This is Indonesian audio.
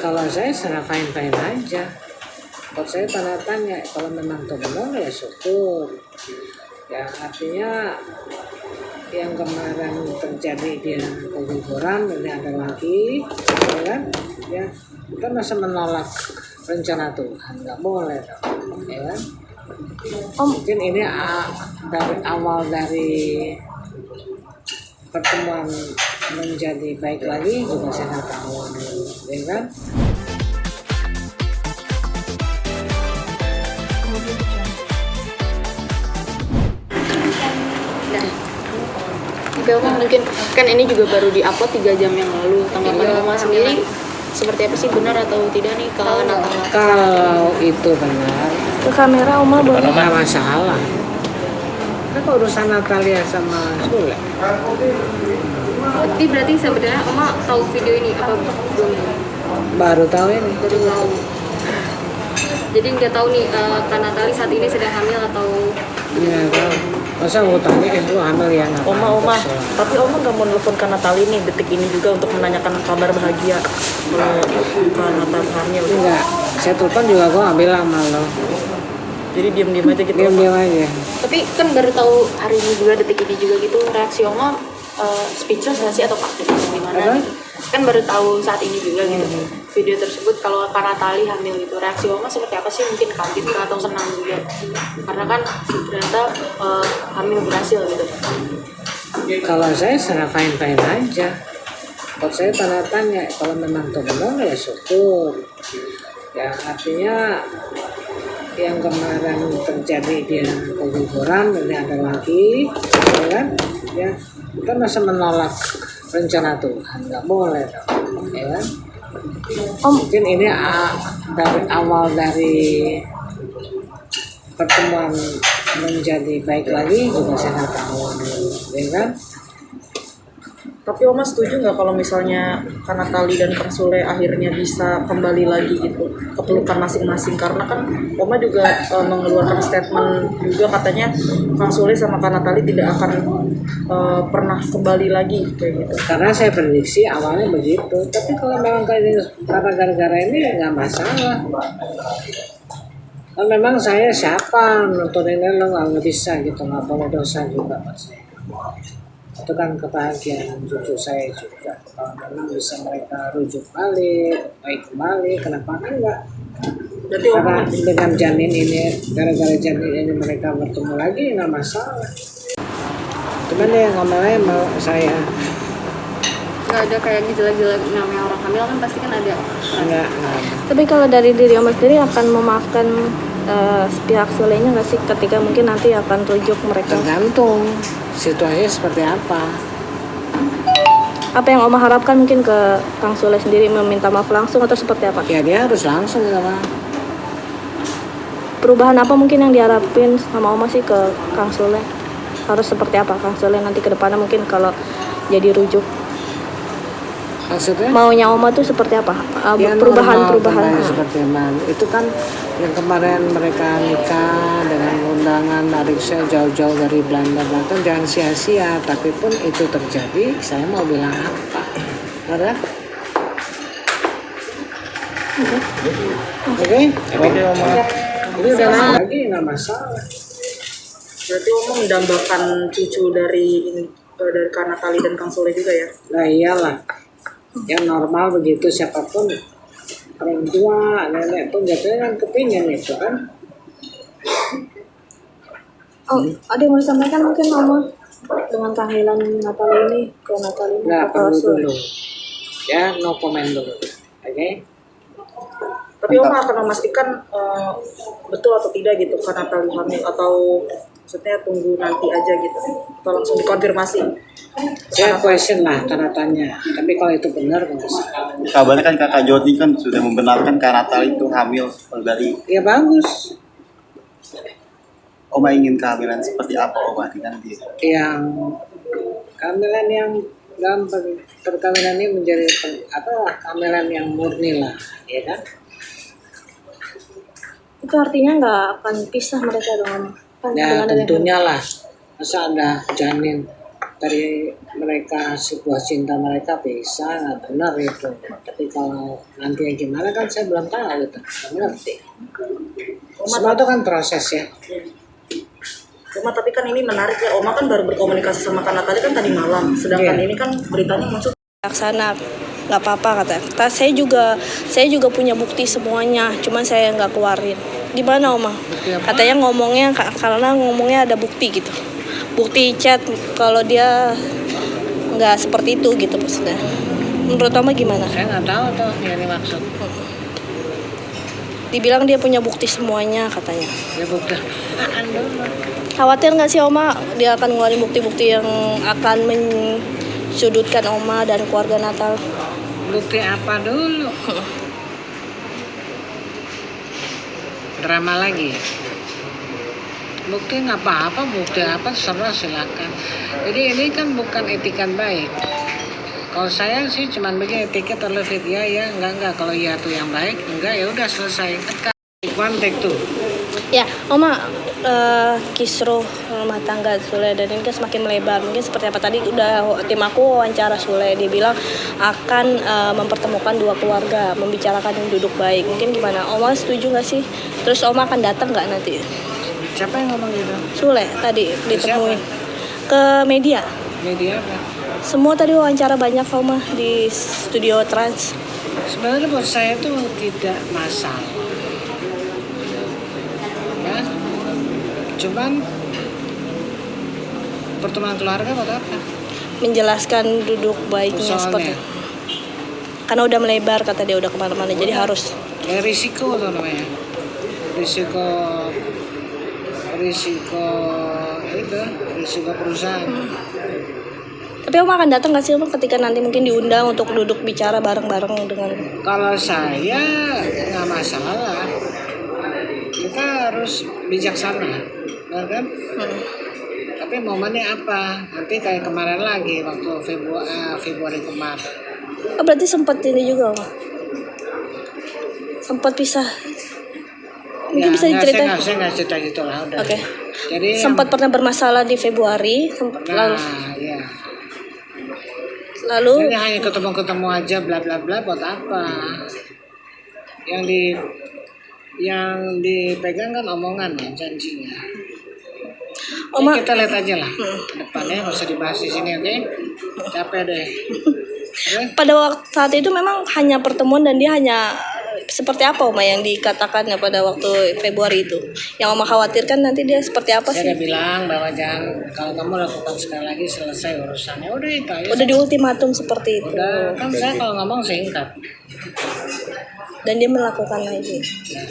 Kalau saya sangat fine-fine aja. Buat saya tanda tanya, kalau memang itu benar ya syukur. Ya artinya yang kemarin terjadi dia keguguran, ini ada lagi, ya kan? Ya kita masa menolak rencana Tuhan, nggak boleh dong, ya kan? Mungkin ini dari awal dari pertemuan menjadi baik lagi juga saya nggak tahu, ya kan? Oke, Oma, mungkin kan ini juga baru di-upload 3 jam yang lalu. Tanggapan Oma sendiri seperti apa sih, benar atau tidak nih kalau Natalia? Kalau itu benar, Ke kamera Oma boleh. nggak masalah. Kan urusan Natalia sama Sule. Berarti sebenarnya Oma tahu video ini apa belum? Baru tahu ini. Baru tahu. Jadi nggak tahu nih Kak Natalia saat ini sedang hamil atau Nggak tahu. Masa mau tanya lu hamil ya nggak? Oma, tapi Oma nggak mau nelfon Kak Natalia nih detik ini juga untuk menanyakan kabar bahagia kalau Kak Natalia hamil. Enggak. Saya telepon juga gua nggak bilang sama lo. Jadi diam-diam aja gitu. Diam-diam aja. tapi kan baru tahu hari ini juga, detik ini juga gitu, reaksi Oma speechless nggak sih atau panik gimana Apa? gitu? Kan baru tahu saat ini juga gitu video tersebut kalau Kak Natalia hamil gitu, reaksi Oma seperti apa sih? Mungkin kaget kah atau senang juga karena kan ternyata hamil berhasil gitu. Kalau saya sangat fine-fine aja. Buat saya tanda tanya, kalau memang itu benar ya syukur. Ya artinya yang kemarin terjadi dia keguguran, ini ada lagi, ya kan? Ya kita masa menolak rencana Tuhan, nggak boleh dong, ya kan? Mungkin ini dari awal dari pertemuan menjadi baik lagi juga saya nggak tahu, ya kan? Tapi Oma setuju nggak kalau misalnya Kak Natalia dan Kang Sule akhirnya bisa kembali lagi gitu ke pelukan masing-masing, karena kan Oma juga mengeluarkan statement juga katanya Kang Sule sama Kak Natalia tidak akan pernah kembali lagi kayak gitu. Karena saya prediksi awalnya begitu, tapi kalau memang karena gara-gara ini nggak masalah. Kan memang saya siapa nontonin lo nggak bisa gitu, nggak boleh dosa juga pasti. Itu kan kebahagiaan cucu saya juga. Kalau memang bisa mereka rujuk balik, baik kembali, kenapa enggak? Berarti Karena Oma dengan janin ini, gara-gara janin ini mereka bertemu lagi nggak masalah. Cuman dia ngomongnya mau saya Nggak ada kayak gejala-gejala namanya orang hamil kan pasti kan ada. enggak. Tapi kalau dari diri Oma sendiri akan memaafkan pihak Sulenya nggak sih ketika mungkin nanti akan rujuk mereka? Tergantung situasinya seperti apa. Apa yang Oma harapkan mungkin ke Kang Sule sendiri, meminta maaf langsung atau seperti apa? Ya dia harus langsung sama. Perubahan apa mungkin yang diharapin sama Oma sih ke Kang Sule? Harus seperti apa Kang Sule nanti ke depannya mungkin kalau jadi rujuk? Maksudnya? Maunya Oma tuh seperti apa? Ya, Perubahan-perubahan. normal, seperti mana? Itu kan yang kemarin mereka nikah dengan undangan Ariksa jauh-jauh dari Belanda, jangan sia-sia. Tapi pun itu terjadi, saya mau bilang apa? Ada? Oke? Oke, Oma. Ini udah lagi nggak masalah. Berarti Oma mendambakan cucu dari Kak Natalia dan Kang Sule juga ya? Nah iyalah, yang normal begitu, siapapun orang tua, nenek pun jatuhnya kan kepingin itu kan. Oh, ada yang mau disampaikan mungkin Oma dengan kehamilan Natalia ini ke Natalia Nggak atau perlu Sule? dulu, ya no comment dulu, oke? Tapi Oma akan memastikan betul atau tidak gitu Kak Natalia hamil, atau maksudnya tunggu nanti aja gitu atau langsung dikonfirmasi? Saya question lah, tanda tanya. Tapi kalau itu benar bagus. Kabarnya kan kakak Jody kan sudah membenarkan Kak Natalia itu hamil dari. Ya bagus. Oma ingin kehamilan seperti apa Oma dengan dia? Yang kehamilan yang dalam perkawinan ini menjadi kehamilan yang murni lah, ya kan? Itu artinya nggak akan pisah mereka dong Oma? Kan Ya dengan adanya- tentunya lah. Masa ada janin dari mereka sebuah cinta mereka bisa nggak benar itu, tapi kalau nanti yang gimana kan saya belum tahu itu, nggak ngerti. Semua itu kan proses ya. Oma, tapi kan ini menarik ya, Oma kan baru berkomunikasi sama Kak Natali kan tadi malam, sedangkan Iya. ini kan beritanya muncul. Laksana nggak apa-apa kata. Saya juga punya bukti semuanya, cuman saya nggak keluarin. Gimana Oma? Bukti apa? Katanya karena ngomongnya ada bukti gitu, bukti chat kalau dia nggak seperti itu gitu maksudnya. Menurut Oma gimana? Saya nggak tahu tuh yang dimaksud. Dibilang dia punya bukti semuanya katanya. Ya bukti apaan dulu? Khawatir nggak sih Oma dia akan ngeluarin bukti-bukti yang akan menyudutkan Oma dan keluarga Natal? Bukti apa dulu? Drama lagi. Bukti nggak apa-apa, bukti apa serah silakan. Jadi ini kan bukan etikan baik. Kalau saya sih cuman begini, etiket oleh Vidya ya, enggak. Kalau iya tuh yang baik, enggak ya udah selesai. Kan one take tuh. Ya, Oma, kisruh rumah tangga Sule dan ini kan semakin melebar. Mungkin seperti apa tadi udah tim aku wawancara Sule, dia bilang akan mempertemukan dua keluarga, membicarakan yang duduk baik. Mungkin gimana? Oma setuju nggak sih? Terus Oma akan datang nggak nanti? Siapa yang ngomong gitu? Sule tadi ditemuin ke media. Media apa? Semua tadi wawancara banyak Oma di studio Trans. Sebenarnya buat saya tuh tidak masalah. Ya. Cuman pertemuan keluarga buat apa? Menjelaskan duduk baiknya Soalnya? seperti karena udah melebar kata dia udah kemana-mana jadi harus Ya risiko tuh namanya. Risiko perusahaan. Tapi Oma akan datang nggak sih Oma ketika nanti mungkin diundang untuk duduk bicara bareng-bareng dengan Kalau saya nggak masalah. Kita harus bijaksana, benar kan? Tapi momennya apa? Nanti kayak kemarin lagi waktu Februari kemarin. oh, berarti sempat ini juga Oma sempat pisah mungkin bisa enggak, diceritain saya nggak cerita gitu lah udah. Oke. Jadi Sempat pernah bermasalah di Februari lalu ya. lalu Jadi hanya ketemu aja bla bla bla buat apa? Yang dipegang kan omongan ya, janjinya. Oma Ya, kita lihat aja lah ke depannya, nggak usah dibahas di sini, oke? Capek deh. Oke? pada waktu saat itu memang hanya pertemuan dan dia hanya seperti apa Oma yang dikatakannya pada waktu Februari itu yang Oma khawatirkan nanti dia seperti apa Saya sih udah bilang bahwa jangan, kalau kamu lakukan sekali lagi selesai urusannya. Udah itu aja. udah di ultimatum seperti itu Udah, kan saya kalau ngomong singkat. dan dia melakukan lagi. Nah,